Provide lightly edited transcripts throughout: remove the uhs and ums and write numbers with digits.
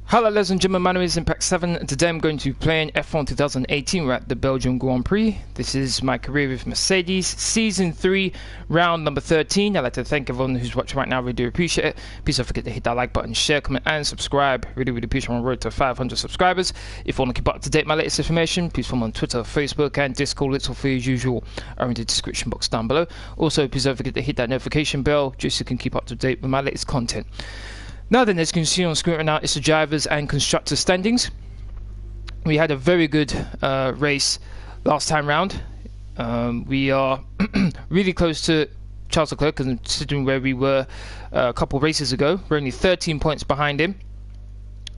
Hello ladies and gentlemen, my name is Impact 7 and today I'm going to be playing F1 2018. We're at the Belgium Grand Prix. This is my career with Mercedes, Season 3, round number 13. I'd like to thank everyone who's watching right now, really do appreciate it. Please don't forget to hit that like button, share, comment and subscribe. Really appreciate it. On the road to 500 subscribers. If you want to keep up to date with my latest information, please follow me on Twitter, Facebook and Discord. It's all free as usual, are in the description box down below. Also, please don't forget to hit that notification bell just so you can keep up to date with my latest content. Now then, as you can see on screen right now, it's the drivers and constructors standings. We had a very good race last time round. We are really close to Charles Leclerc, considering where we were a couple races ago. We're only 13 points behind him.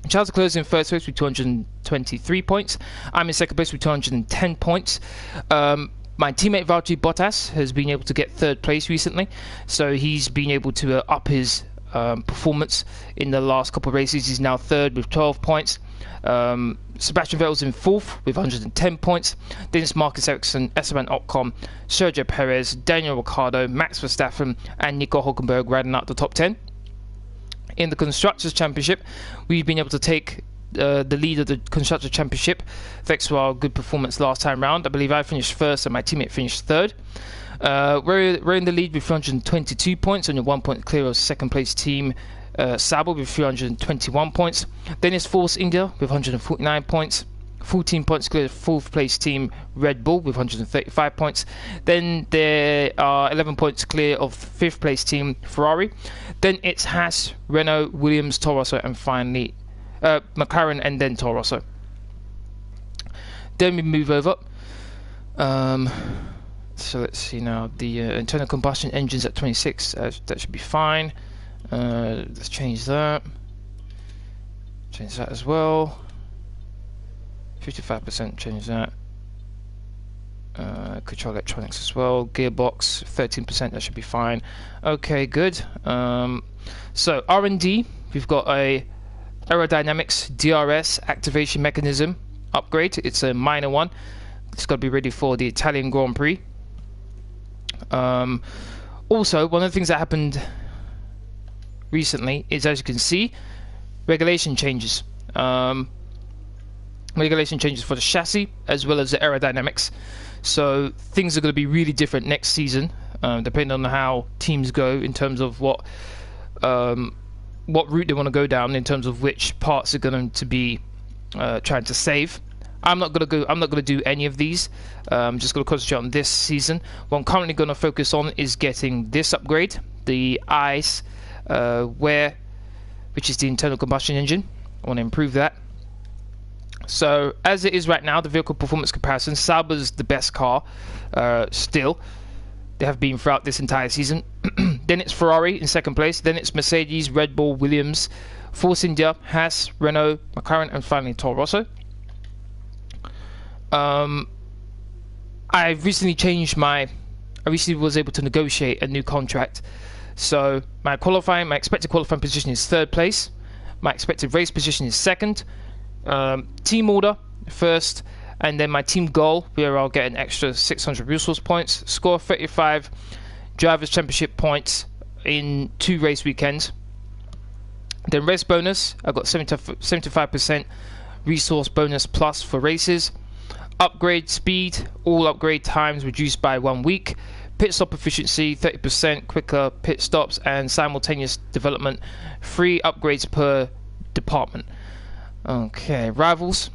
Charles Leclerc is in first place with 223 points. I'm in second place with 210 points. My teammate Valtteri Bottas has been able to get third place recently, so he's been able to up his performance in the last couple of races. He's now third with 12 points. Sebastian Vettel's in fourth with 110 points. Then it's Marcus Ericsson, Esteban Ocon, Sergio Perez, Daniel Ricciardo, Max Verstappen and Nico Hülkenberg riding out the top 10. In the Constructors' Championship, we've been able to take the lead of the Constructors' Championship thanks to our good performance last time round. I believe I finished first and my teammate finished third. We're in the lead with 322 points, only 1 point clear of second place team Sauber with 321 points. Then it's Force India with 149 points, 14 points clear of fourth place team Red Bull with 135 points. Then there are 11 points clear of fifth place team Ferrari. Then it's Haas, Renault, Williams, Toro Rosso and finally McLaren and then Toro Rosso. Then we move over. So let's see now, the internal combustion engines at 26, that should be fine. Let's change that as well. 55%, change that. Control electronics as well, gearbox 13%, that should be fine. Okay, good. So R&D, we've got a Aerodynamics DRS activation mechanism upgrade. It's a minor one. It's got to be ready for the Italian Grand Prix. Also, one of the things that happened recently is, as you can see, regulation changes. Regulation changes for the chassis as well as the aerodynamics. So things are going to be really different next season, depending on how teams go in terms of what route they want to go down, in terms of which parts are going to be trying to save. I'm not gonna do any of these. I'm just gonna concentrate on this season. What I'm currently gonna focus on is getting this upgrade, the ICE, which is the internal combustion engine. I want to improve that. So as it is right now, the vehicle performance comparison, Sauber's the best car still. They have been throughout this entire season. Then it's Ferrari in second place. Then it's Mercedes, Red Bull, Williams, Force India, Haas, Renault, McLaren, and finally Toro Rosso. I recently was able to negotiate a new contract. So my expected qualifying position is third place. My expected race position is second. Team order first, and then my team goal, where I'll get an extra 600 resource points, score 35 drivers championship points in 2 race weekends. Then race bonus, I've got 75% resource bonus plus for races. Upgrade speed, all upgrade times reduced by 1 week. Pit stop efficiency, 30% quicker pit stops and simultaneous development. 3 upgrades per department. Okay, rivals.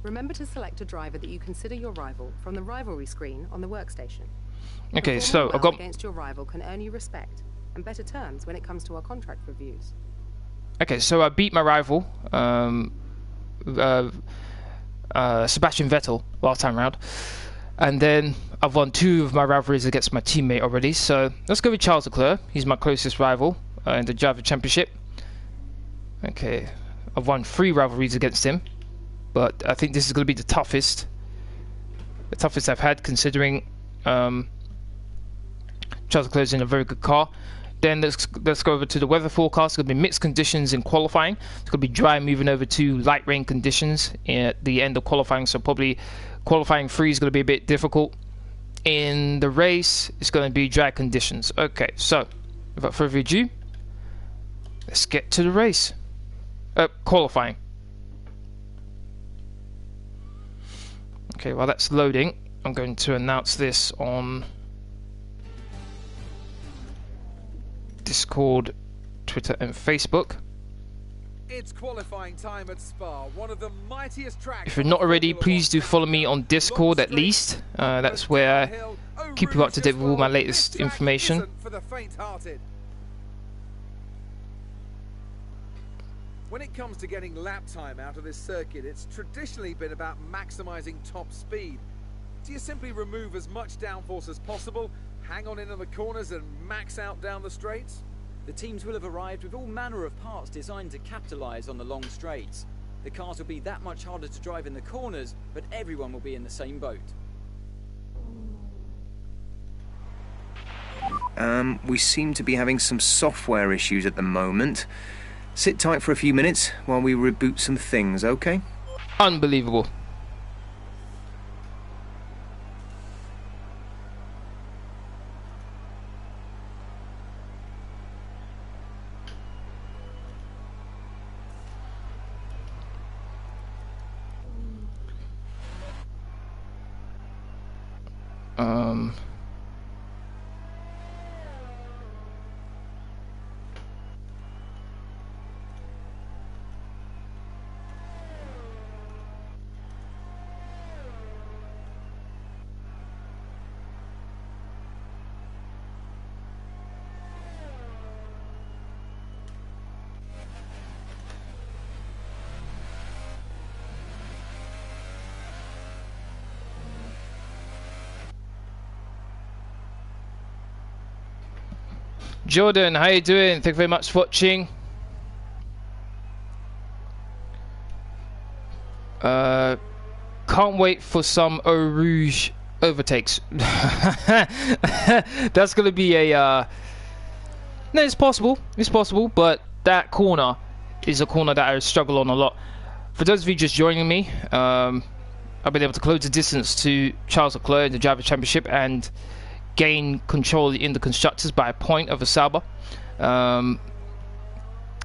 Remember to select a driver that you consider your rival from the rivalry screen on the workstation. Okay, Performing so well I've got against your rival can earn you respect and better terms when it comes to our contract reviews. Okay, so I beat my rival. Sebastian Vettel last time round, and then I've won 2 of my rivalries against my teammate already. So let's go with Charles Leclerc. He's my closest rival in the driver championship. Okay, I've won 3 rivalries against him, but I think this is going to be the toughest I've had, considering Charles Leclerc is in a very good car. Then let's go over to the weather forecast. It's going to be mixed conditions in qualifying. It's going to be dry, moving over to light rain conditions at the end of qualifying. So probably qualifying 3 is going to be a bit difficult. In the race, it's going to be dry conditions. Okay, so without further ado, let's get to the race. Qualifying. Okay, while that's loading, I'm going to announce this on Discord, Twitter and Facebook. It's qualifying time at Spa, one of the mightiest tracks. If you're not already, please do follow me on Discord at least. That's where I keep you up to date with all my latest information. When it comes to getting lap time out of this circuit, it's traditionally been about maximizing top speed. Do you simply remove as much downforce as possible, hang on into the corners and max out down the straights? The teams will have arrived with all manner of parts designed to capitalize on the long straights. The cars will be that much harder to drive in the corners, but everyone will be in the same boat. We seem to be having some software issues at the moment. Sit tight for a few minutes while we reboot some things, okay? Unbelievable. Jordan, how you doing? Thank you very much for watching. Can't wait for some Eau Rouge overtakes. That's gonna be a no, it's possible, but that corner is a corner that I struggle on a lot. For those of you just joining me, I've been able to close the distance to Charles Leclerc in the Driver Championship and gain control in the constructors by a point over Sauber.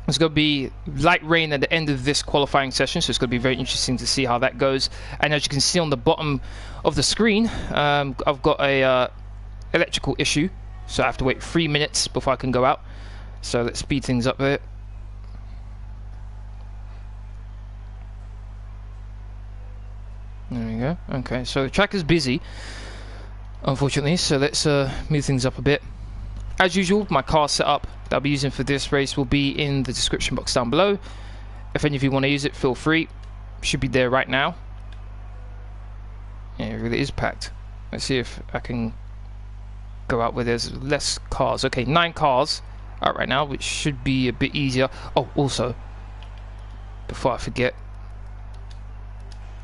It's going to be light rain at the end of this qualifying session, so it's going to be very interesting to see how that goes. And as you can see on the bottom of the screen, I've got a electrical issue, so I have to wait 3 minutes before I can go out. So let's speed things up there. There we go. Okay, so the track is busy, unfortunately, so let's move things up a bit. As usual, my car setup that I'll be using for this race will be in the description box down below. If any of you want to use it, feel free. Should be there right now. Yeah, it really is packed. Let's see if I can go out where there's less cars. Okay, 9 cars out right now, which should be a bit easier. Oh, also, before I forget,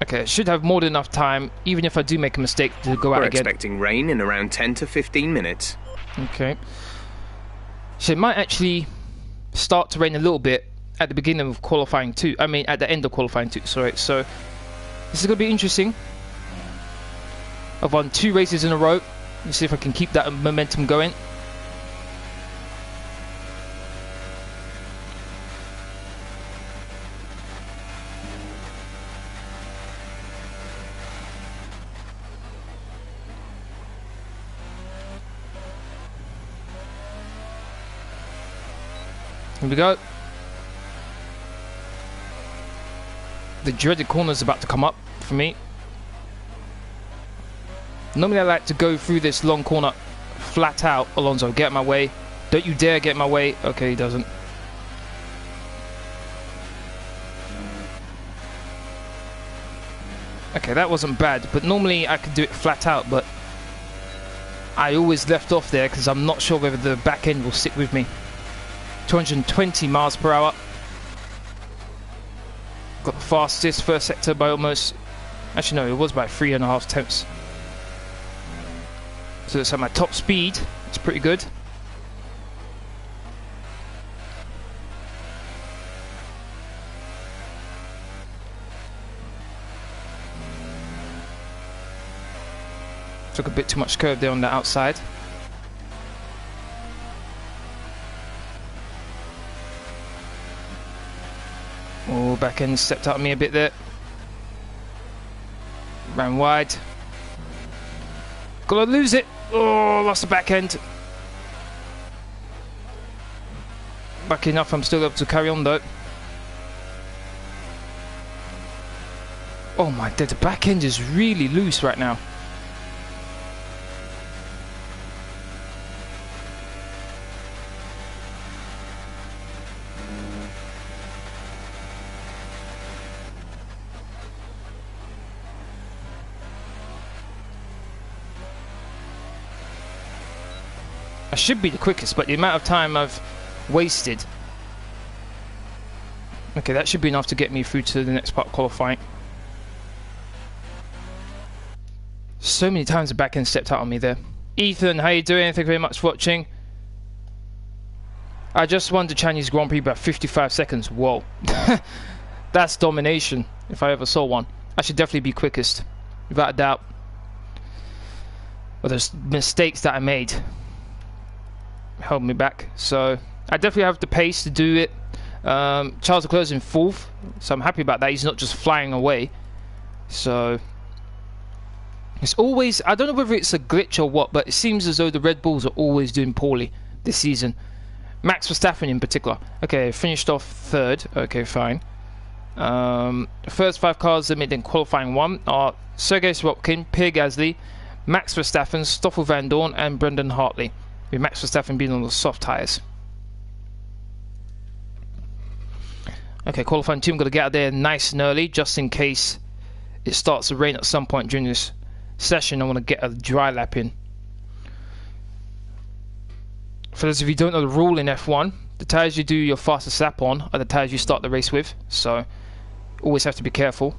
okay, I should have more than enough time, even if I do make a mistake, to go out again. We're expecting rain in around 10 to 15 minutes. Okay. So it might actually start to rain a little bit at the beginning of qualifying 2. I mean, at the end of qualifying 2, sorry. So this is going to be interesting. I've won 2 races in a row. Let's see if I can keep that momentum going. Here we go. The dreaded corner is about to come up for me. Normally I like to go through this long corner flat out. Alonso, get in my way. Don't you dare get in my way. Okay, he doesn't. Okay, that wasn't bad, but normally I could do it flat out, but I always left off there because I'm not sure whether the back end will stick with me. 220 miles per hour. Got the fastest first sector by almost, actually no, it was by 3.5 tenths. So it's at my top speed. It's pretty good. Took a bit too much curve there on the outside. Oh, back end stepped out on me a bit there. Ran wide. Gonna lose it. Oh, lost the back end. Lucky enough, I'm still able to carry on though. Oh my god, the back end is really loose right now. I should be the quickest, but the amount of time I've wasted. Okay, that should be enough to get me through to the next part of qualifying. So many times the back end stepped out on me there. Ethan, how you doing? Thank you very much for watching. I just won the Chinese Grand Prix by 55 seconds. Whoa. That's domination, if I ever saw one. I should definitely be quickest, without a doubt. But there's mistakes that I made held me back, so I definitely have the pace to do it. Charles Leclerc's in 4th, so I'm happy about that. He's not just flying away. So it's always, I don't know whether it's a glitch or what, but it seems as though the Red Bulls are always doing poorly this season. Max Verstappen in particular. Okay, finished off 3rd. Okay, fine. The first 5 cars that made in qualifying 1 are Sergei Sirotkin, Pierre Gasly, Max Verstappen, Stoffel Van Dorn and Brendan Hartley, with Max Verstappen being on the soft tyres. Okay, qualifying 2, I'm going to get out there nice and early, just in case it starts to rain at some point during this session. I want to get a dry lap in. For those of you who don't know the rule in F1, the tyres you do your fastest lap on are the tyres you start the race with, so always have to be careful.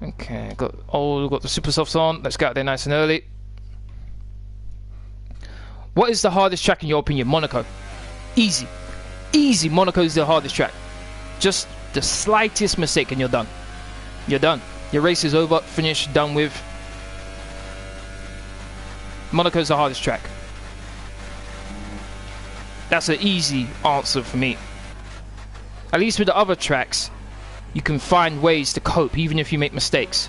Okay, got the super softs on. Let's get out there nice and early. What is the hardest track in your opinion? Monaco. Easy. Easy. Monaco is the hardest track. Just the slightest mistake and you're done. You're done. Your race is over, finished, done with. Monaco is the hardest track. That's an easy answer for me. At least with the other tracks, you can find ways to cope even if you make mistakes.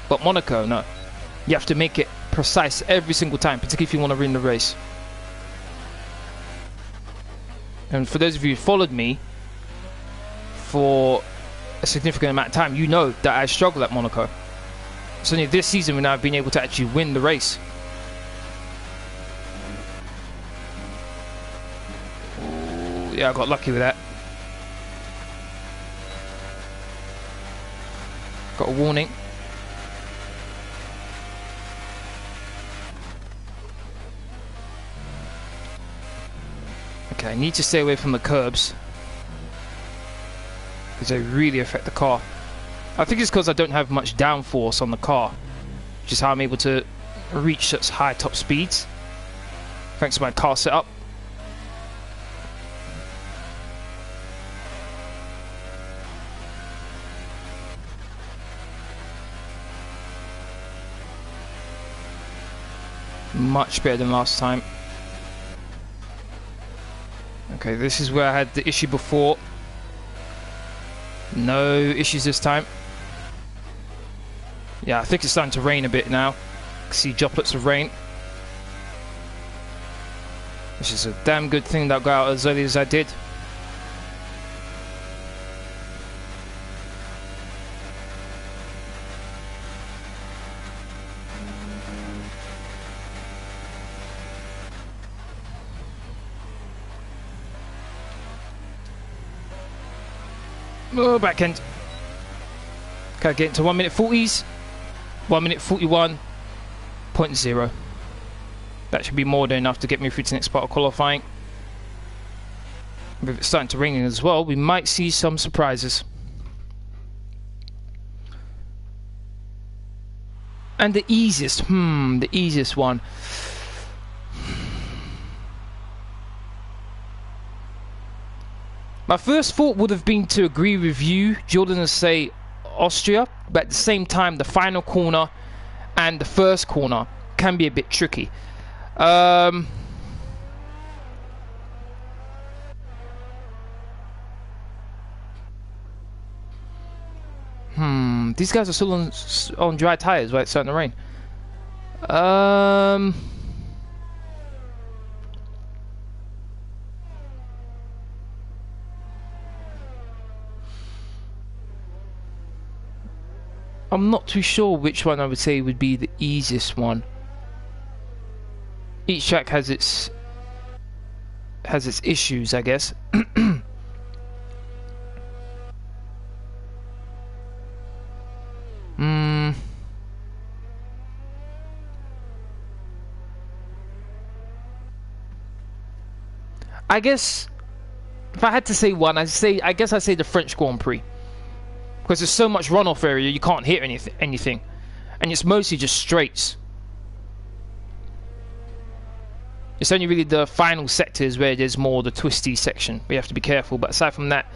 But Monaco, no. You have to make it precise every single time, particularly if you want to win the race. And for those of you who followed me for a significant amount of time, you know that I struggle at Monaco. It's only this season when I've been able to actually win the race. Ooh, yeah, I got lucky with that. Got a warning. Okay, I need to stay away from the curbs because they really affect the car. I think it's because I don't have much downforce on the car, which is how I'm able to reach such high top speeds thanks to my car setup. Much better than last time. Okay, this is where I had the issue before. No issues this time. Yeah, I think it's starting to rain a bit now. I can see droplets of rain, which is a damn good thing that I got out as early as I did. Oh, back end. Okay, get into 1 minute 40s. 1 minute 41.0. That should be more than enough to get me through to the next part of qualifying. If it's starting to rain as well, we might see some surprises. And the easiest one. My first thought would have been to agree with you, Jordan, and say Austria, but at the same time, the final corner and the first corner can be a bit tricky. These guys are still on dry tires, right? Starting to rain. I'm not too sure which one I would say would be the easiest one. Each track has its issues, I guess. I guess if I had to say one, I guess I'd say the French Grand Prix, because there's so much runoff area you can't hit anything, and it's mostly just straights. It's only really the final sectors where there's more the twisty section. We have to be careful, but aside from that,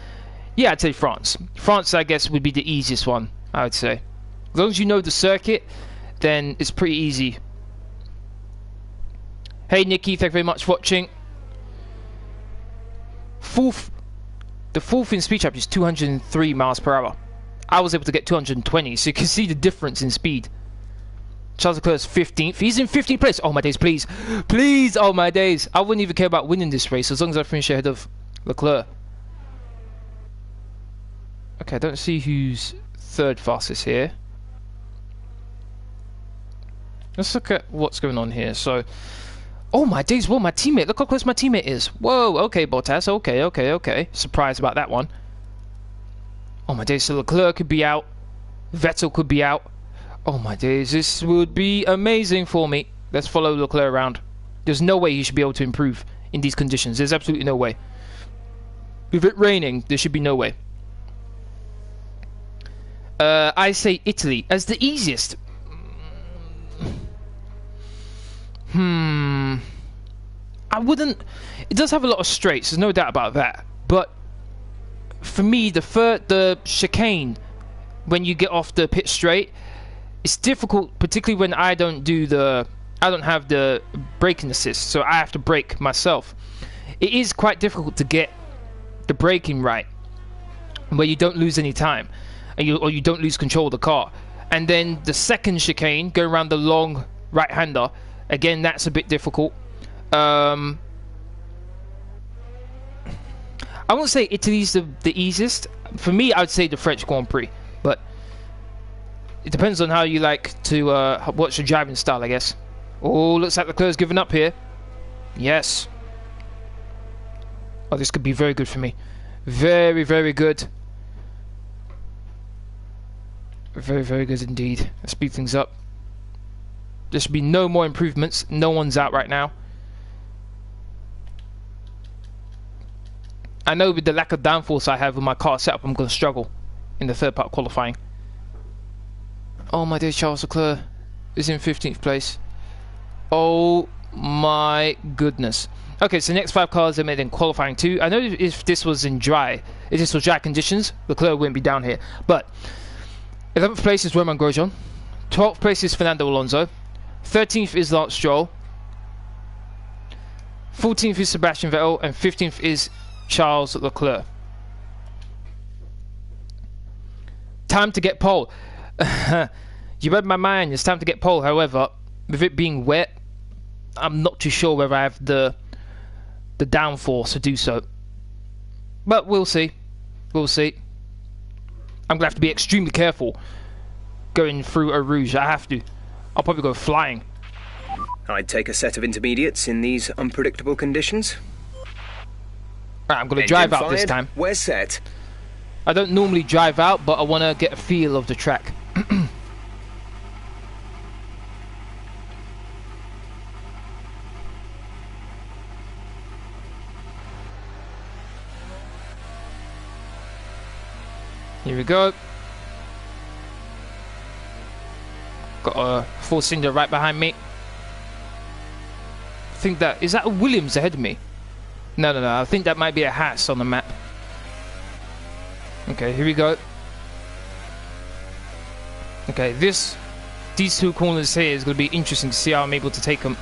yeah, I'd say France. France, I guess, would be the easiest one, I would say. As long as you know the circuit, then it's pretty easy. Hey, Nikki, thank you very much for watching. The fourth in speed trap is 203 miles per hour. I was able to get 220, so you can see the difference in speed. Charles Leclerc's 15th. He's in 15th place. Oh my days, please. Please, oh my days. I wouldn't even care about winning this race as long as I finish ahead of Leclerc. Okay, I don't see who's third fastest here. Let's look at what's going on here. So, oh my days, whoa, my teammate. Look how close my teammate is. Whoa, okay, Bottas. Okay. Surprised about that one. Oh my days, so Leclerc could be out. Vettel could be out. Oh my days, this would be amazing for me. Let's follow Leclerc around. There's no way he should be able to improve in these conditions. There's absolutely no way. With it raining, there should be no way. I say Italy as the easiest. I wouldn't... It does have a lot of straights, there's no doubt about that. But for me, the chicane, when you get off the pit straight, it's difficult, particularly when I don't have the braking assist, so I have to brake myself. It is quite difficult to get the braking right, where you don't lose any time, or you don't lose control of the car. And then the second chicane, going around the long right-hander, again, that's a bit difficult. I won't say Italy's the easiest. For me, I would say the French Grand Prix, but it depends on how you like to what's your driving style, I guess. Oh, looks like Leclerc's given up here. Yes. Oh, this could be very good for me. Very, very good. Very, very good indeed. Let's speed things up. There should be no more improvements. No one's out right now. I know with the lack of downforce I have with my car setup, I'm going to struggle in the third part qualifying. Oh my dear, Charles Leclerc is in 15th place. Oh my goodness. Okay, so next 5 cars are made in qualifying 2. I know if this was dry conditions, Leclerc wouldn't be down here. But 11th place is Romain Grosjean. 12th place is Fernando Alonso. 13th is Lance Stroll. 14th is Sebastian Vettel. And 15th is Charles Leclerc. Time to get pole. You read my mind. It's time to get pole. However, with it being wet, I'm not too sure whether I have the downforce to do so. But we'll see. We'll see. I'm gonna have to be extremely careful going through Eau Rouge. I have to. I'll probably go flying. I'd take a set of intermediates in these unpredictable conditions. Right, I'm gonna drive out this time. We're set. I don't normally drive out, but I want to get a feel of the track. Here we go. Got a Force Cinder right behind me. I think that... Is that a Williams ahead of me? No. I think that might be a Haas on the map. Okay, here we go. Okay, these 2 corners here is going to be interesting to see how I'm able to take them.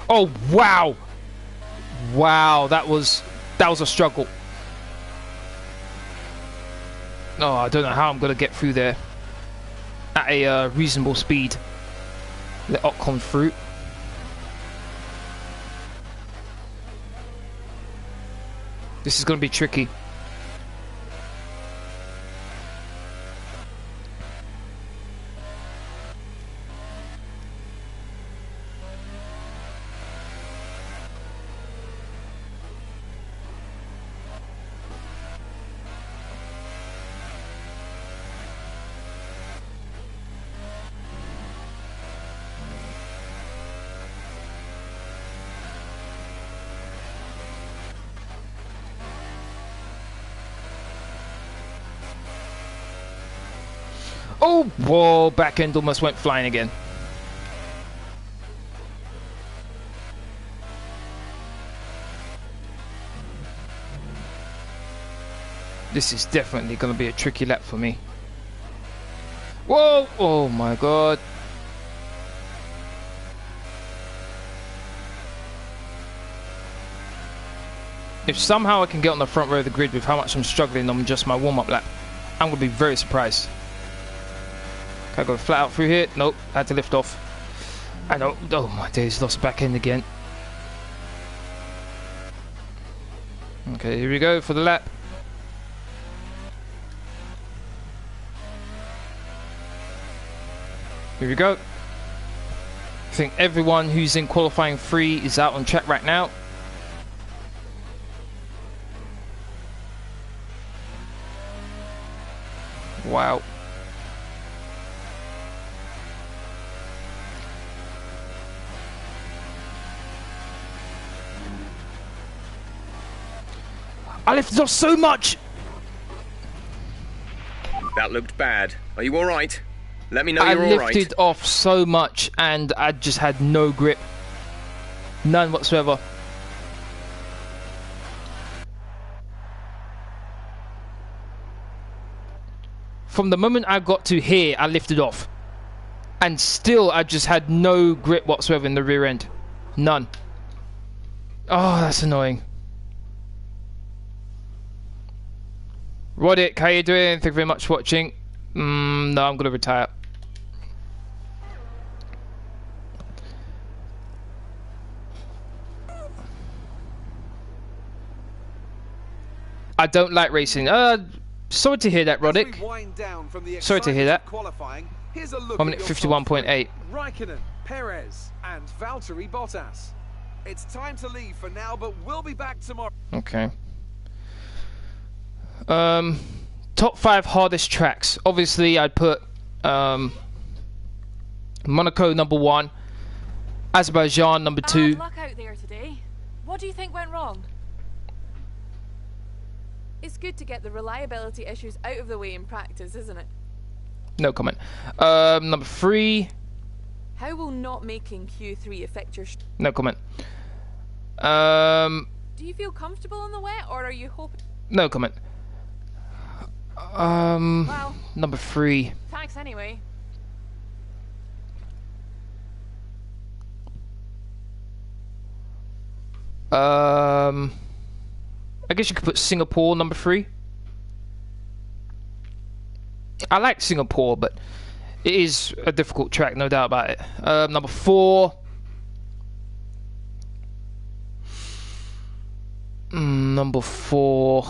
Oh, wow! Wow, that was a struggle. Oh, I don't know how I'm gonna get through there at a reasonable speed. Let Ocon through. This is gonna be tricky. Oh, whoa, back end almost went flying again. This is definitely going to be a tricky lap for me. Whoa, oh my god. If somehow I can get on the front row of the grid with how much I'm struggling on just my warm-up lap, I'm going to be very surprised. Can I go flat out through here? Nope, I had to lift off. I know. Oh my days, lost back end again. Okay, here we go for the lap. Here we go. I think everyone who's in qualifying 3 is out on track right now. Wow. I lifted off so much! That looked bad. Are you alright? Let me know you're alright. I lifted off so much and I just had no grip. None whatsoever. From the moment I got to here, I lifted off. And still, I just had no grip whatsoever in the rear end. None. Oh, that's annoying. Roddick, how you doing? Thank you very much for watching. No, I'm going to retire. I don't like racing. Sorry to hear that, Roddick. Sorry to hear that. 1 minute 51.8. Raikkonen, Perez, and Valtteri Bottas. It's time to leave for now, but we'll be back tomorrow. Okay. Top 5 hardest tracks. Obviously, I'd put Monaco number 1, Azerbaijan number 2. Bad luck out there today. What do you think went wrong? It's good to get the reliability issues out of the way in practice, isn't it? No comment. Number 3. How will not making Q3 affect your... No comment. Do you feel comfortable on the wet, or are you hoping... No comment. Well, number 3. thanks anyway. I guess you could put Singapore number 3. I like Singapore, but it is a difficult track, no doubt about it. Number 4. Number 4.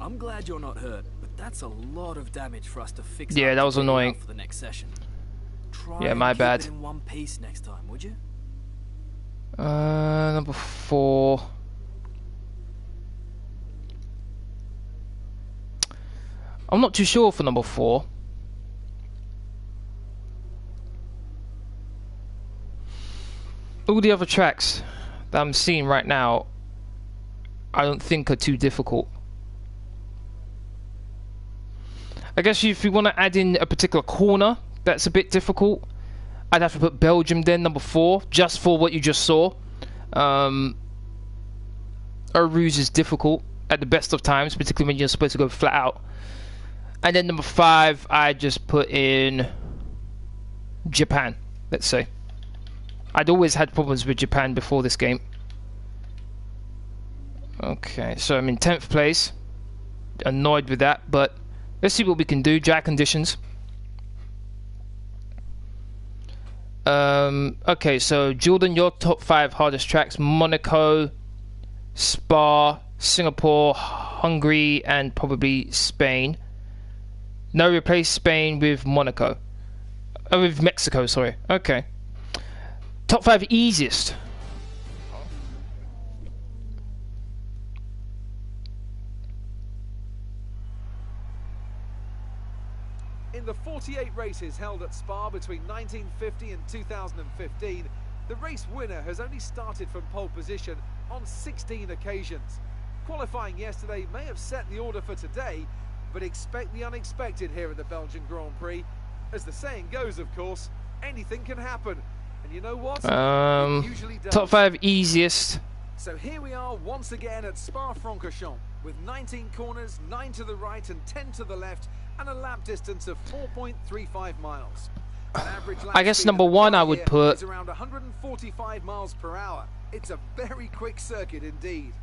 I'm glad you're not hurt, but that's a lot of damage for us to fix. Yeah, that was annoying. For the next session. Yeah, my bad. Keep it in one piece next time, would you? Number 4. I'm not too sure for number 4. All the other tracks that I'm seeing right now, I don't think are too difficult. I guess if you want to add in a particular corner that's a bit difficult, I'd have to put Belgium then, number 4, just for what you just saw. Eau Rouge is difficult at the best of times, particularly when you're supposed to go flat out. And then number 5, I just put in Japan, let's say. I'd always had problems with Japan before this game. Okay, so I'm in 10th place. Annoyed with that, but let's see what we can do. Dry conditions. Okay, so Jordan, your top 5 hardest tracks: Monaco, Spa, Singapore, Hungary, and probably Spain. No, replace Spain with Monaco. Oh, with Mexico, sorry. Okay. Top 5 easiest. In the 48 races held at Spa between 1950 and 2015, the race winner has only started from pole position on 16 occasions. Qualifying yesterday may have set the order for today, but expect the unexpected here at the Belgian Grand Prix. As the saying goes, of course, anything can happen. And you know what? It usually does. Top 5 easiest. So here we are once again at Spa-Francorchamps with 19 corners, 9 to the right and 10 to the left, and a lap distance of 4.35 miles. An average lap I guess speed number of the 1 car I would here put is around 145 miles per hour. It's a very quick circuit indeed.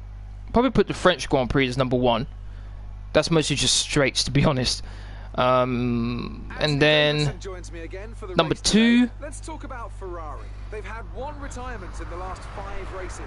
Probably put the French Grand Prix as number 1. That's mostly just straights, to be honest. And then number 2. Let's talk about Ferrari. They've had 1 retirement in the last 5 races.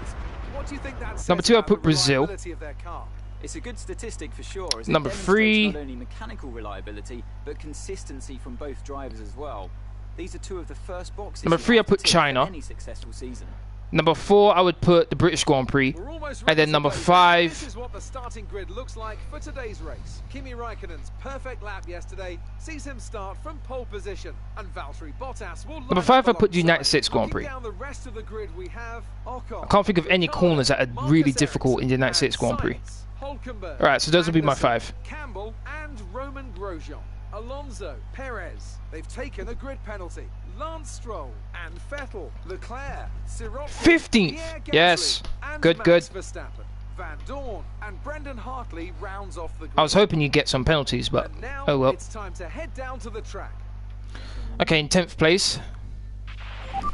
What do you think that says Number 2, I about put the Brazil. reliability of their car? It's a good statistic for sure, as it Number demonstrates 3. not only mechanical reliability, but consistency from both drivers as well. These are 2 of the first boxes. Number 3, I put China. Any successful season. Number 4, I would put the British Grand Prix. We're almost And ready then to number go. 5. This is what the starting grid looks like for today's race. Kimi Raikkonen's perfect lap yesterday sees him start from pole position, and Valtteri Bottas will Number 5, I put the United States Grand Prix. Down the rest of the grid we have Ocon, I can't think of any corners that are really Marcus difficult in the United Ericsson, States Grand Prix. Sainz, Hülkenberg, Alright, so those will be my Anderson, 5. Campbell and Roman Grosjean, Alonso, Perez. They've taken a grid penalty. Lance Stroll and Vettel, Leclerc, Sirotkin, 15th. Pierre Gasly, Yes. and Good, Max good. Verstappen. Van Dorn and Brendan Hartley rounds off the grid. I was hoping you'd get some penalties, but And now oh well. it's time to head down to the track. Okay, in 10th place.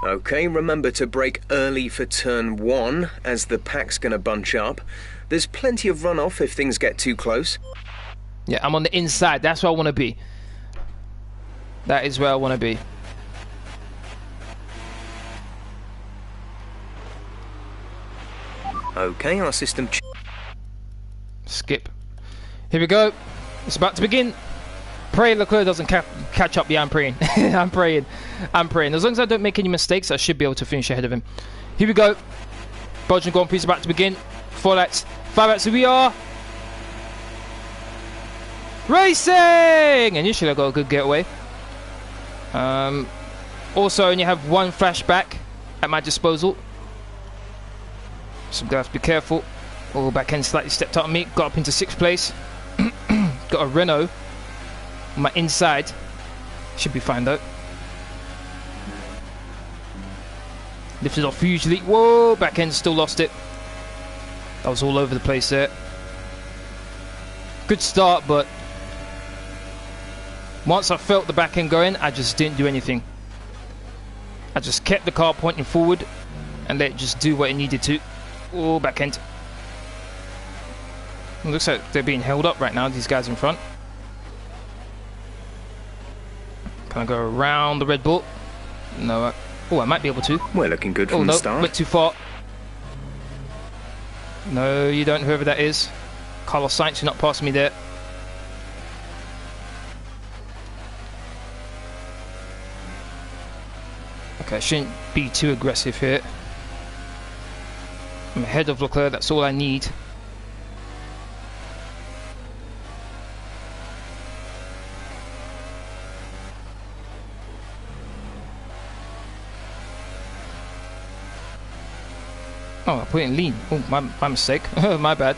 Okay, remember to brake early for turn 1 as the pack's going to bunch up. There's plenty of runoff if things get too close. Yeah, I'm on the inside. That's where I want to be. That is where I want to be. Okay, our system... Skip. Here we go. It's about to begin. Pray Leclerc doesn't catch up. Yeah, I'm praying. I'm praying. I'm praying. As long as I don't make any mistakes, I should be able to finish ahead of him. Here we go. Belgian Grand Prix is about to begin. 4 laps. 5 laps. Here we are. Racing! Initially, I got a good getaway. Also, only have 1 flashback at my disposal. So I'm going to have to be careful. Oh, back end slightly stepped up on me. Got up into 6th place. Got a Renault on my inside. Should be fine though. Lifted off hugely. Whoa, back end still lost it. That was all over the place there. Good start, but once I felt the back end going, I just didn't do anything. I just kept the car pointing forward and let it just do what it needed to. Oh, back end. It looks like they're being held up right now, these guys in front. Can I go around the Red Bull? No. Oh, I might be able to. We're looking good from no, the start. went too far. No, you don't, whoever that is. Carlos Sainz, you're not passing me there. Okay, I shouldn't be too aggressive here. I'm ahead of Leclerc, that's all I need. Oh, I put it in lean. Oh, my mistake. My bad.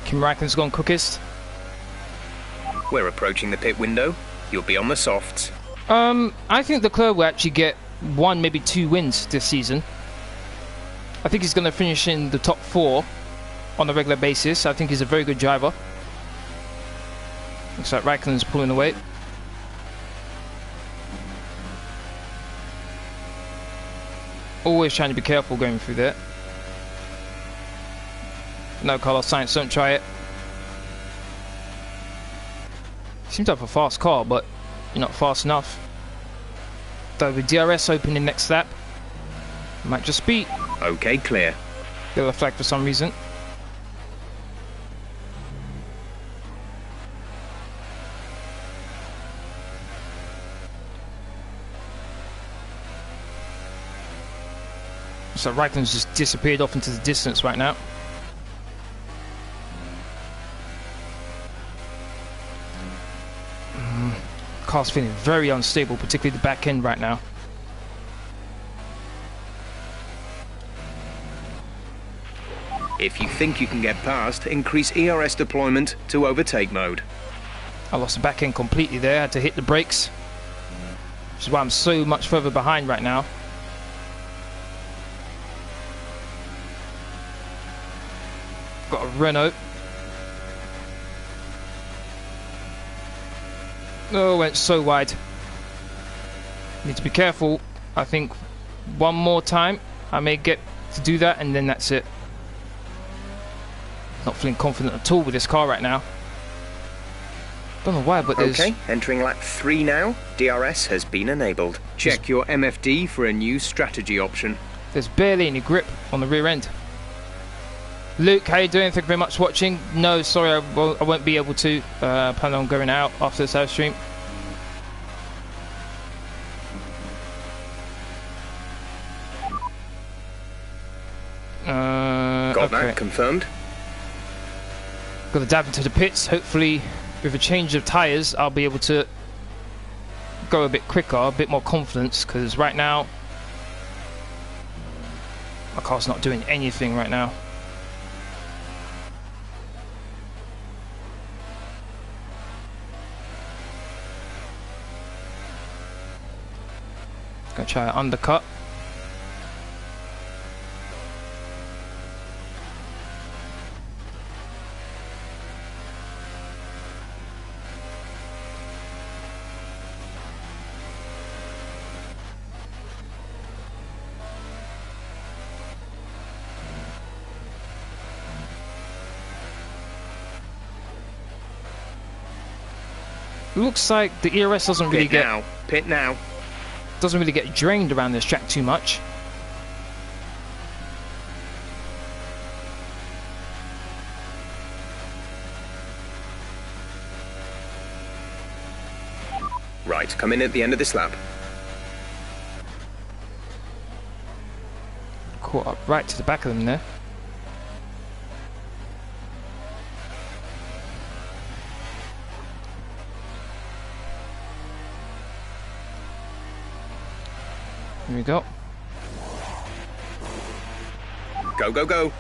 Kimi Räikkönen's gone quickest. We're approaching the pit window. You'll be on the softs. I think Leclerc will actually get 1, maybe 2 wins this season. I think he's going to finish in the top 4 on a regular basis. I think he's a very good driver. Looks like Räikkönen's pulling away. Always trying to be careful going through there. No, Carlos Sainz, don't try it. Seems to have a fast car, but you're not fast enough. Though with DRS opening next lap, might just be. Okay, clear. Yellow flag for some reason. So Räikkönen's just disappeared off into the distance right now. Car's feeling very unstable, particularly the back end right now. If you think you can get past, increase ERS deployment to overtake mode. I lost the back end completely there, had to hit the brakes. Which is why I'm so much further behind right now. Got a Renault. Oh, went so wide. Need to be careful. I think one more time I may get to do that, and then that's it. Not feeling confident at all with this car right now. Don't know why, but there's... Okay, entering lap 3 now. DRS has been enabled. Check your MFD for a new strategy option. There's barely any grip on the rear end. Luke, how you doing? Thank you very much for watching. No, sorry, I won't be able to. Plan on going out after this live stream. Got that confirmed. Got to dab into the pits. Hopefully, with a change of tyres, I'll be able to go a bit quicker, a bit more confidence. Because right now, my car's not doing anything right now. Gonna try an undercut. Looks like the ERS doesn't really Pit now. Doesn't really get drained around this track too much. Right, come in at the end of this lap. Caught up right to the back of them there. Here we go. Go, go, go.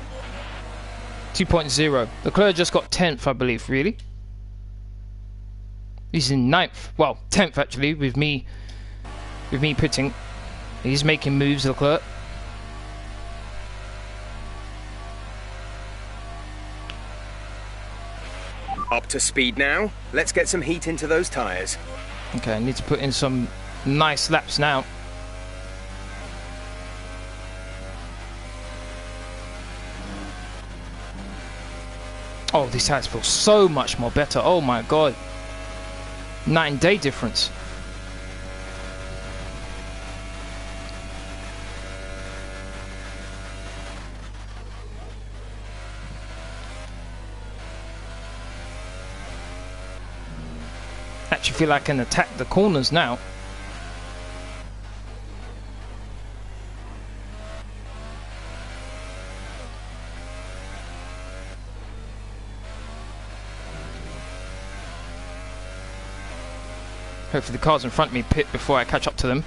2.0. Leclerc just got 10th, I believe, really. He's in 9th. Well, 10th actually, with me pitting. He's making moves, Leclerc. Up to speed now. Let's get some heat into those tyres. Okay, I need to put in some nice laps now. Oh, these tyres feel so much more better. Oh my god. 9-day difference. Actually feel like I can attack the corners now. Hopefully the cars in front of me pit before I catch up to them.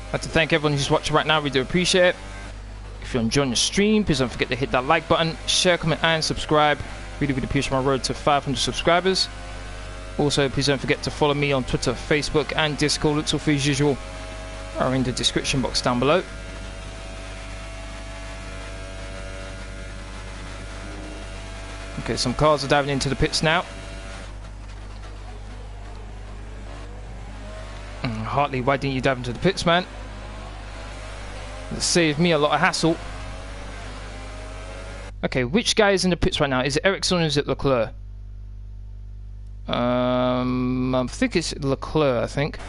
I'd like to thank everyone who's watching right now. We do appreciate it. If you're enjoying the stream, please don't forget to hit that like button, share, comment, and subscribe. Really, really appreciate my road to 500 subscribers. Also, please don't forget to follow me on Twitter, Facebook, and Discord. Links all as usual are in the description box down below. Okay, some cars are diving into the pits now. Hartley, why didn't you dive into the pits, man? That saved me a lot of hassle. Okay, which guy is in the pits right now? Is it Ericsson or is it Leclerc? I think it's Leclerc, I think.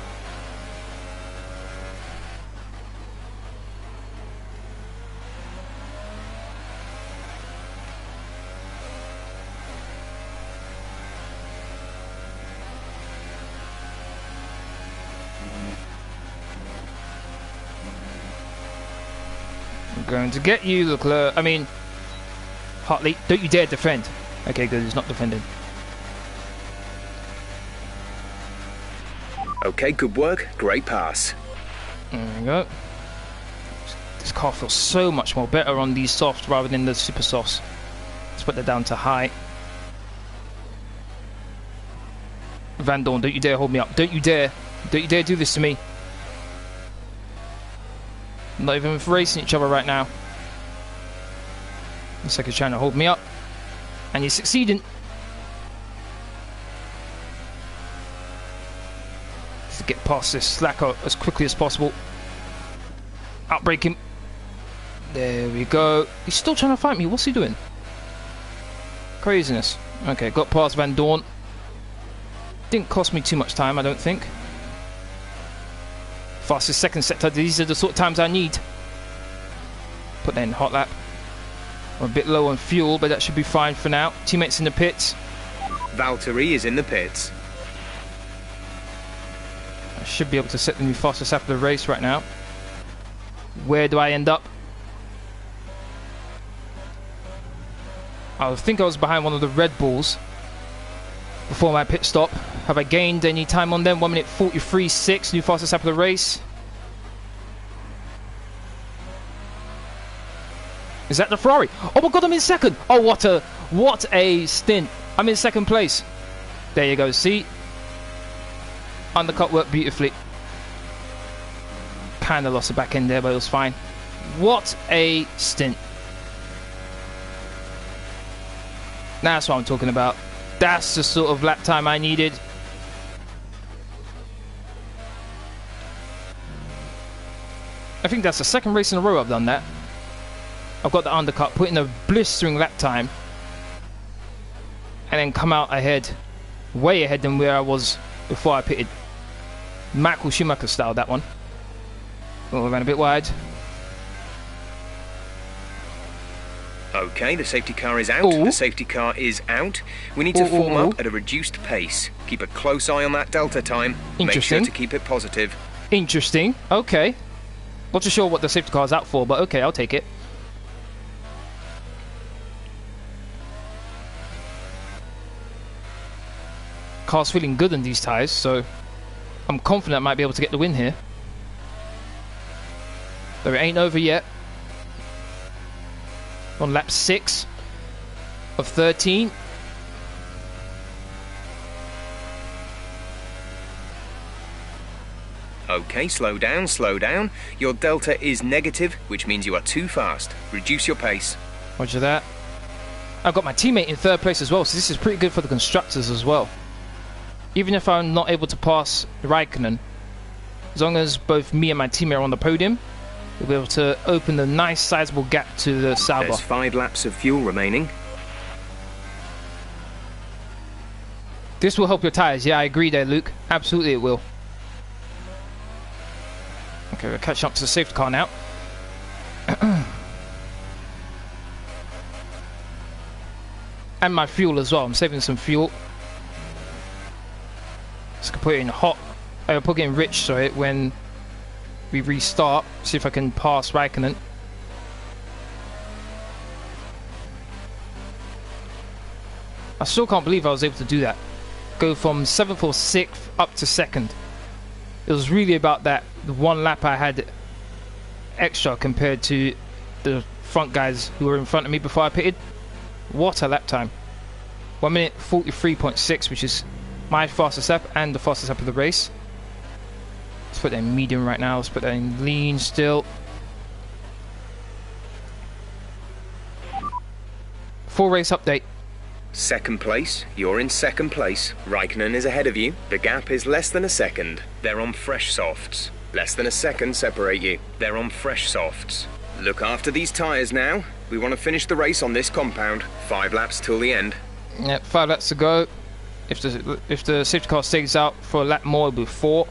I'm going to get you, Leclerc. I mean, Hartley, don't you dare defend. Okay, good, he's not defending. Okay, good work. Great pass. There we go. This car feels so much more better on these softs rather than the super softs. Let's put that down to high. Van Dorn, don't you dare hold me up. Don't you dare. Don't you dare do this to me. I'm not even racing each other right now. Looks like he's trying to hold me up. And he's succeeding. To get past this slacker as quickly as possible. Outbrake him. There we go. He's still trying to fight me. What's he doing? Craziness. Okay, got past Van Dorn. Didn't cost me too much time, I don't think. Fastest second sector. These are the sort of times I need. Put that in hot lap. We're a bit low on fuel, but that should be fine for now. Teammates in the pits. Valtteri is in the pits. I should be able to set the new fastest lap of the race right now. Where do I end up? I think I was behind one of the Red Bulls before my pit stop. Have I gained any time on them? 1 minute 43.6, new fastest lap of the race. Is that the Ferrari? Oh my god, I'm in second! Oh, what a stint. I'm in second place. There you go, see? Undercut worked beautifully. Kinda lost the back end there, but it was fine. What a stint. That's what I'm talking about. That's the sort of lap time I needed. I think that's the second race in a row I've done that. I've got the undercut, put in a blistering lap time, and then come out ahead, way ahead than where I was before I pitted. Michael Schumacher style, that one. Oh, I ran a bit wide. Okay, the safety car is out. Ooh. The safety car is out. We need to form up at a reduced pace. Keep a close eye on that delta time. Make sure to keep it positive. Interesting. Okay. Not too sure what the safety car is out for, but okay, I'll take it. Car's feeling good in these tyres, so I'm confident I might be able to get the win here. Though it ain't over yet. On lap 6 of 13. Okay, slow down, slow down. Your delta is negative, which means you are too fast. Reduce your pace. Roger that. I've got my teammate in third place as well, so this is pretty good for the constructors as well. Even if I'm not able to pass Raikkonen, as long as both me and my teammate are on the podium, we'll be able to open a nice sizable gap to the Sauber. There's 5 laps of fuel remaining. This will help your tyres. Yeah, I agree there, Luke. Absolutely it will. Okay, we're catching up to the safety car now. And my fuel as well. I'm saving some fuel. Just gonna put it in hot. I'll put it in rich, sorry, when we restart. See if I can pass Raikkonen. I still can't believe I was able to do that. Go from 7th or 6th up to 2nd. It was really about that the one lap I had extra compared to the front guys who were in front of me before I pitted. What a lap time. 1 minute 43.6, which is my fastest lap and the fastest lap of the race. Let's put that in medium right now. Let's put that in lean still. Full race update. Second place, you're in second place. Raikkonen is ahead of you. The gap is less than a second. They're on fresh softs. Less than a second separate you. They're on fresh softs. Look after these tyres now. We want to finish the race on this compound. 5 laps till the end. Yeah, 5 laps to go. If the safety car stays out for a lap more, it'll be 4.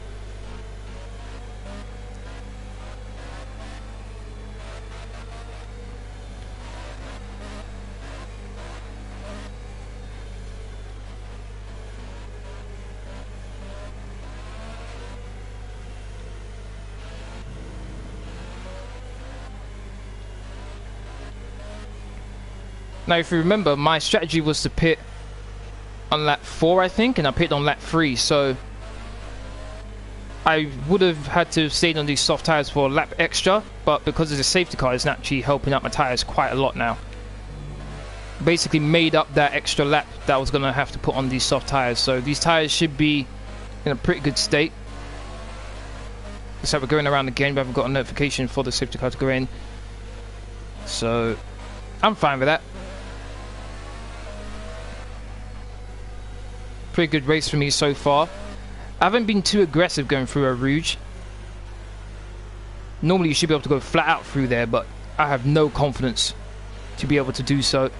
Now, if you remember, my strategy was to pit on lap 4, I think, and I pitted on lap 3, so I would have had to have stayed on these soft tyres for a lap extra, but because there's a safety car, it's actually helping out my tyres quite a lot now. Basically made up that extra lap that I was going to have to put on these soft tyres, so these tyres should be in a pretty good state. Looks like we're going around again, we haven't got a notification for the safety car to go in, so I'm fine with that. Pretty good race for me so far. I haven't been too aggressive going through a Rouge. Normally you should be able to go flat out through there, but I have no confidence to be able to do so.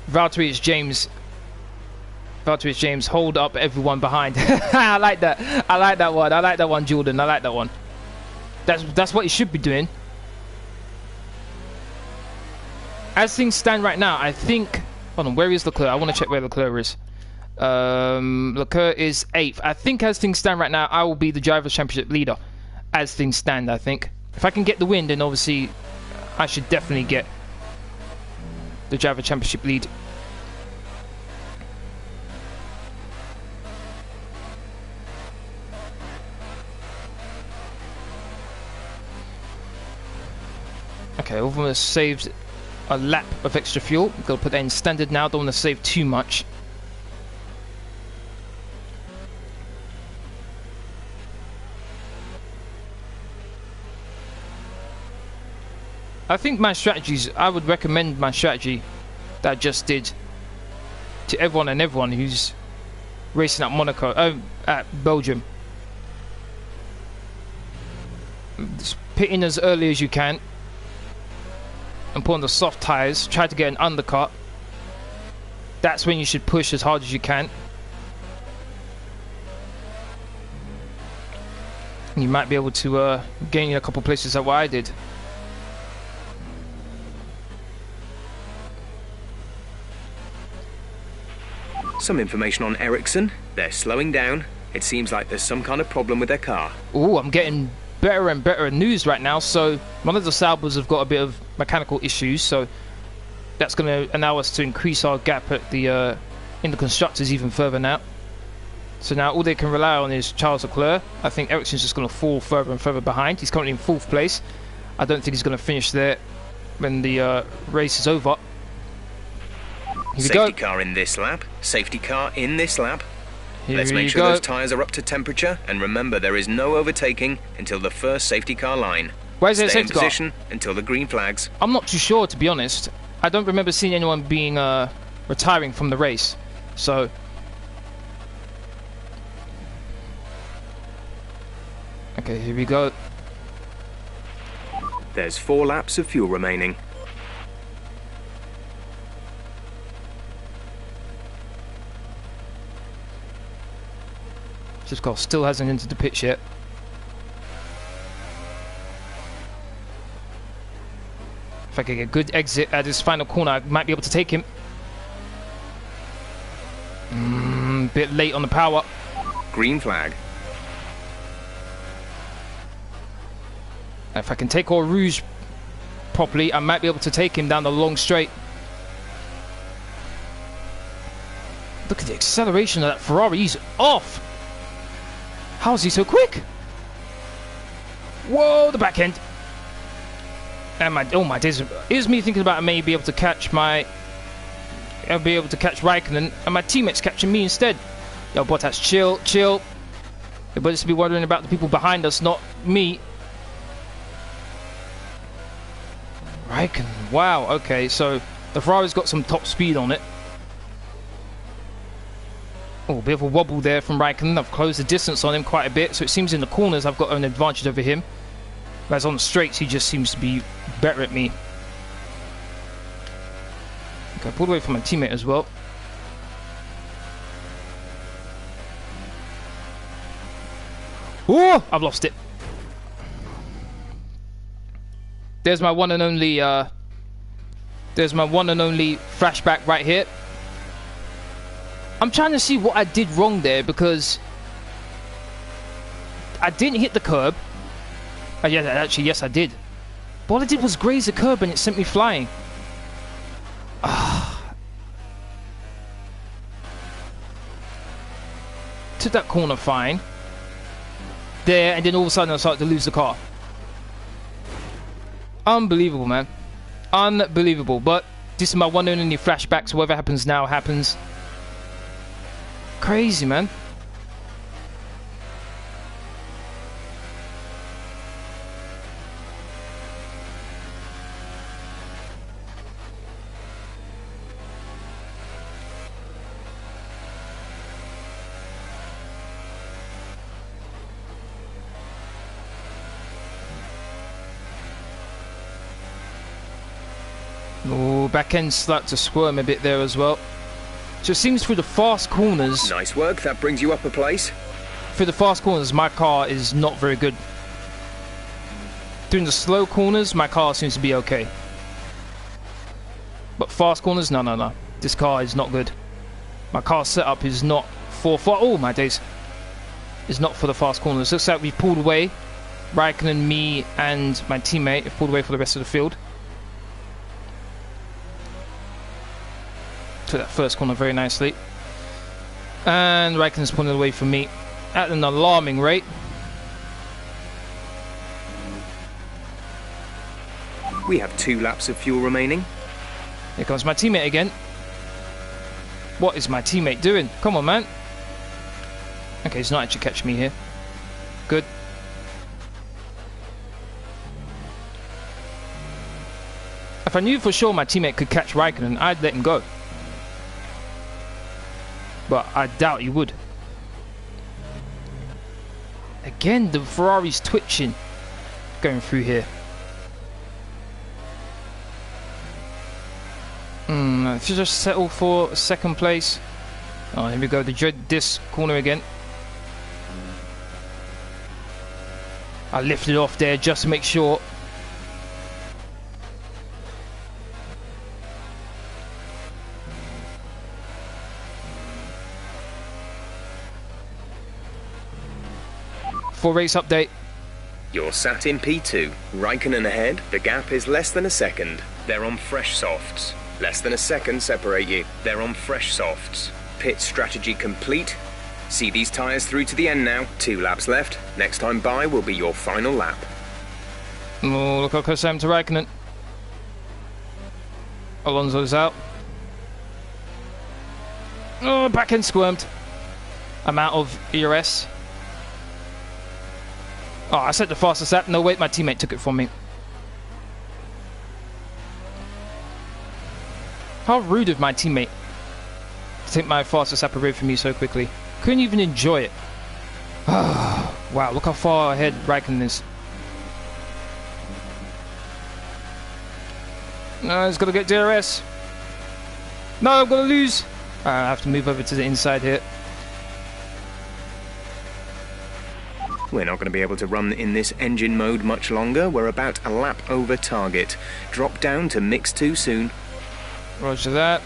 Valtteri is James. Valtteri is James. Hold up everyone behind. I like that. I like that one. I like that one, Jordan. I like that one. That's what you should be doing. As things stand right now, I think... Hold on, where is Leclerc? I want to check where Leclerc is. Leclerc is 8th. I think as things stand right now, I will be the Drivers' Championship leader. As things stand, I think. If I can get the win, then obviously I should definitely get the Drivers' Championship lead. Okay, I've almost saved a lap of extra fuel. I'm going to put that in standard now. Don't want to save too much. I think my strategies, I would recommend my strategy that I just did to everyone who's racing at Monaco, at Belgium. Just pit in as early as you can. And put on the soft tyres, try to get an undercut. That's when you should push as hard as you can. And you might be able to gain a couple places like what I did. Some information on Ericsson. They're slowing down. It seems like there's some kind of problem with their car. Ooh, I'm getting better and better news right now. So one of the Saubers have got a bit of mechanical issues, so that's going to allow us to increase our gap at the in the constructors even further now. So now all they can rely on is Charles Leclerc. I think Ericsson's just going to fall further and further behind. He's currently in 4th place. I don't think he's going to finish there when the race is over. Here we go. Safety car in this lap. Safety car in this lap. Let's make Here sure we go. those tyres are up to temperature, and remember there is no overtaking until the first safety car line. Where's the Stay in safety car? position until the green flags. I'm not too sure, to be honest. I don't remember seeing anyone being retiring from the race. So okay, here we go. There's 4 laps of fuel remaining. Just got still hasn't entered the pitch yet. If I can get a good exit at this final corner, I might be able to take him. Bit late on the power. Green flag. If I can take all Rouge properly, I might be able to take him down the long straight. Look at the acceleration of that Ferrari. He's off. How is he so quick? Whoa, the back end. And oh my days. Here's me thinking about I may be able to catch I'll be able to catch Raikkonen, and my teammates catching me instead. Yo, Bottas, chill. You're supposed to be wondering about the people behind us, not me. Raikkonen, wow, okay, so the Ferrari's got some top speed on it. Oh, a bit of a wobble there from Raikkonen. I've closed the distance on him quite a bit, so it seems in the corners I've got an advantage over him. Whereas on the straights, he just seems to be better at me. Okay, I pulled away from my teammate as well. Oh, I've lost it. There's my one and only flashback right here. I'm trying to see what I did wrong there, because I didn't hit the curb. Yeah, actually, yes, I did. But all I did was graze the curb and it sent me flying. Took that corner fine. There, and then all of a sudden I started to lose the car. Unbelievable, man. Unbelievable. But this is my one and only flashback, so whatever happens now happens. Crazy, man. Oh, back end start to squirm a bit there as well. So it seems through the fast corners. Nice work, that brings you up a place. Through the fast corners, my car is not very good. During the slow corners, my car seems to be okay. But fast corners, no. This car is not good. My car setup is not for oh my days. It's not for the fast corners. Looks like we pulled away. Raikkonen, me, and my teammate have pulled away for the rest of the field. Took that first corner very nicely. And Raikkonen's pulling away from me at an alarming rate. We have 2 laps of fuel remaining. Here comes my teammate again. What is my teammate doing? Come on, man. Okay, he's not actually catching me here. Good. If I knew for sure my teammate could catch Raikkonen, I'd let him go. But I doubt he would. Again, the Ferrari's twitching going through here. Let's just settle for second place. Oh, here we go. The dread this corner again. I lifted off there just to make sure. For race update. You're sat in P2. Raikkonen ahead. The gap is less than a second. They're on fresh softs. Less than a second separate you. They're on fresh softs. Pit strategy complete. See these tyres through to the end now. 2 laps left. Next time by will be your final lap. Oh, look how close I am to Raikkonen. Alonso's out. Oh, back end squirmed. I'm out of ERS. Oh, I set the fastest lap. No, wait, my teammate took it from me. How rude of my teammate to take my fastest lap away from me so quickly. Couldn't even enjoy it. Wow, look how far ahead Raikkonen is. No, he's got to get DRS. No, I'm going to lose. I have to move over to the inside here. We're not going to be able to run in this engine mode much longer. We're about a lap over target. Drop down to mix 2 soon. Roger that.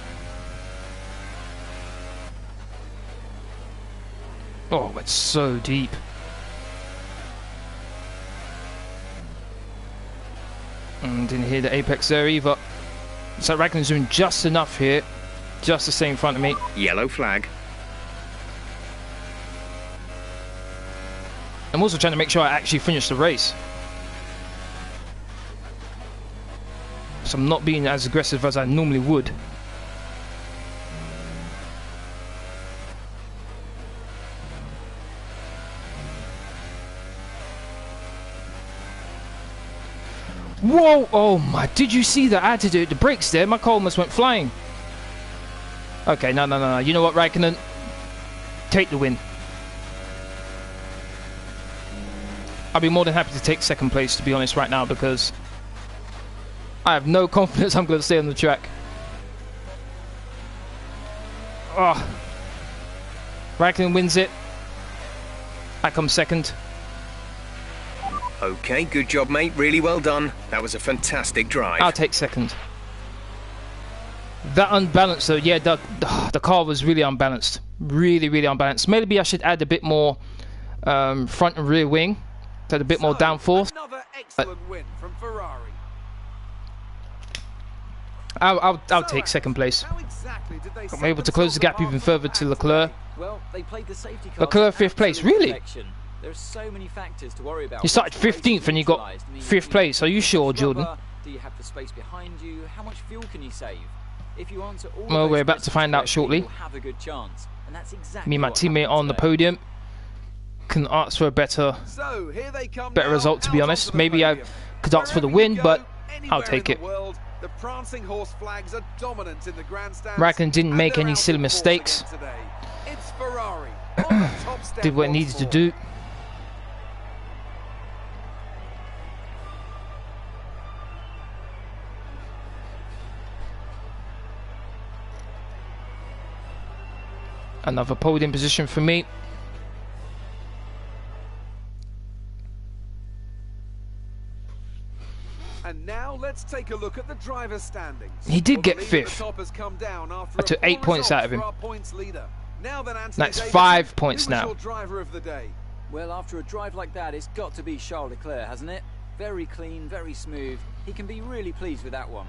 Oh, it's so deep. Didn't hear the apex there either. So Raikkonen's doing just enough here. Just to stay in front of me. Yellow flag. I'm also trying to make sure I actually finish the race. So I'm not being as aggressive as I normally would. Whoa! Oh my, did you see that? I had to do the brakes there. My car almost went flying. Okay, no. You know what, Raikkonen? Take the win. I'd be more than happy to take second place, to be honest, right now, because I have no confidence I'm going to stay on the track. Oh. Raikkonen wins it. I come second. Okay, good job, mate. Really well done. That was a fantastic drive. I'll take second. That unbalanced, though, yeah, the car was really unbalanced. Really unbalanced. Maybe I should add a bit more front and rear wing. So a bit more downforce. Another excellent win from Ferrari. I'll take second place. How exactly did they I'm able to close the gap even further to Leclerc. Well, they played the safety car. Leclerc 5th place, really? There are so many factors to worry about. You started 15th and you got 5th place. Are you sure, Jordan? Do you have the space behind you? How much fuel can you save? If you answer all well, we're about to find out shortly. you'll have a good chance. And that's exactly Me and my teammate on the podium can ask for a better result, to be honest. Maybe I could ask for the win, but I'll take it. The prancing horse flags are dominant in the grandstands. Raikkonen didn't make any silly mistakes. It's Ferrari on the top step. Did what it needed to do. Another podium position for me. And now let's take a look at the driver's standings. He did get 5th. I took 8 points out of him. That's 5 points now. Driver of the day. Well, after a drive like that, it's got to be Charles Leclerc, hasn't it? Very clean, very smooth. He can be really pleased with that one.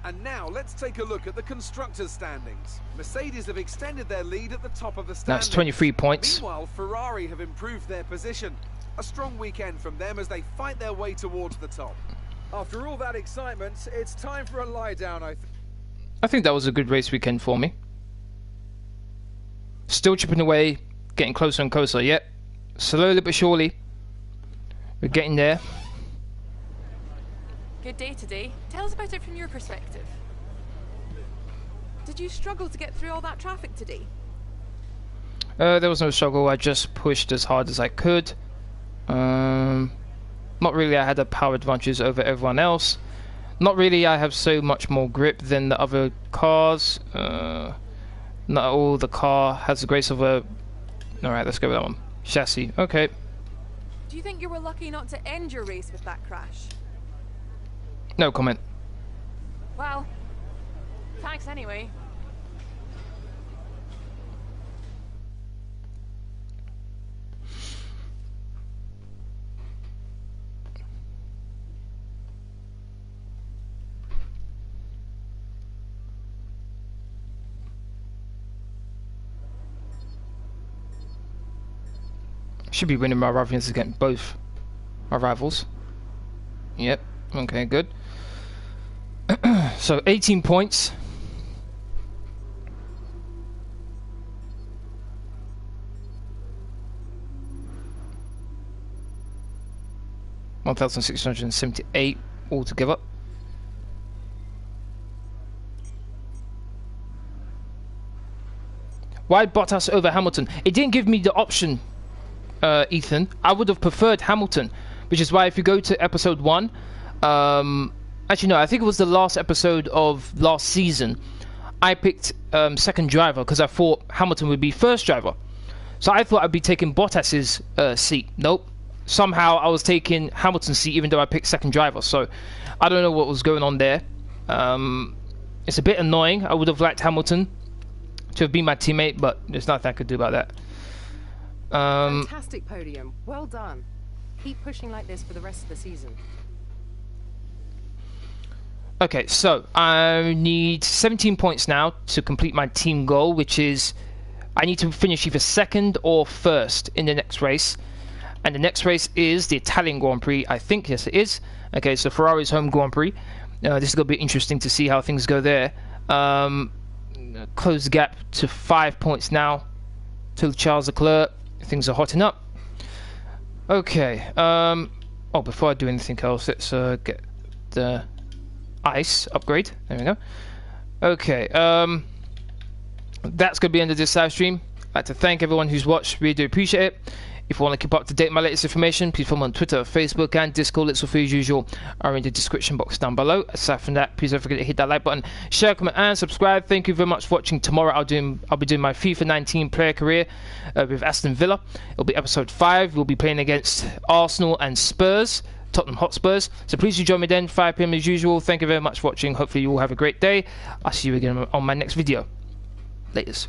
And now let's take a look at the constructors' standings. Mercedes have extended their lead at the top of the standings. That's 23 points. Meanwhile, Ferrari have improved their position. A strong weekend from them as they fight their way towards the top. After all that excitement, it's time for a lie down, I think that was a good race weekend for me. Still chipping away, getting closer and closer. Yep, slowly but surely, we're getting there. Good day today. Tell us about it from your perspective. Did you struggle to get through all that traffic today? There was no struggle. I just pushed as hard as I could. Not really I had a power advantage over everyone else. Not really I have so much more grip than the other cars. Not all the car has the grace of a... Alright, let's go with that one. Chassis, okay. Do you think you were lucky not to end your race with that crash? No comment. Well, thanks anyway. Should be winning my rivals against both my rivals. Yep, okay, good. So 18 points. $1,678 altogether. Why Bottas over Hamilton? It didn't give me the option, Ethan. I would have preferred Hamilton, which is why if you go to episode 1, actually no, I think it was the last episode of last season, I picked second driver because I thought Hamilton would be first driver. So I thought I'd be taking Bottas's seat. Nope. Somehow I was taking Hamilton's seat even though I picked second driver. So I don't know what was going on there. It's a bit annoying. I would have liked Hamilton to have been my teammate, but there's nothing I could do about that. Fantastic podium. Well done. Keep pushing like this for the rest of the season. Okay, so I need 17 points now to complete my team goal, which is I need to finish either second or first in the next race. And the next race is the Italian Grand Prix, I think. Yes, it is. Okay, so Ferrari's home Grand Prix. This is going to be interesting to see how things go there. Close the gap to 5 points now to Charles Leclerc. Things are hotting up. Okay. Oh, before I do anything else, let's get the ice upgrade. There we go. Okay. That's going to be the end of this live stream. I'd like to thank everyone who's watched. Really do appreciate it. If you want to keep up to date with my latest information, please follow me on Twitter, Facebook, and Discord. Links for as usual are in the description box down below. Aside from that, please don't forget to hit that like button, share, comment, and subscribe. Thank you very much for watching. Tomorrow I'll be doing my FIFA 19 player career with Aston Villa. It'll be episode 5. We'll be playing against Arsenal and Spurs, Tottenham Hotspurs. So please do join me then, 5 PM as usual. Thank you very much for watching. Hopefully you all have a great day. I'll see you again on my next video. Laters.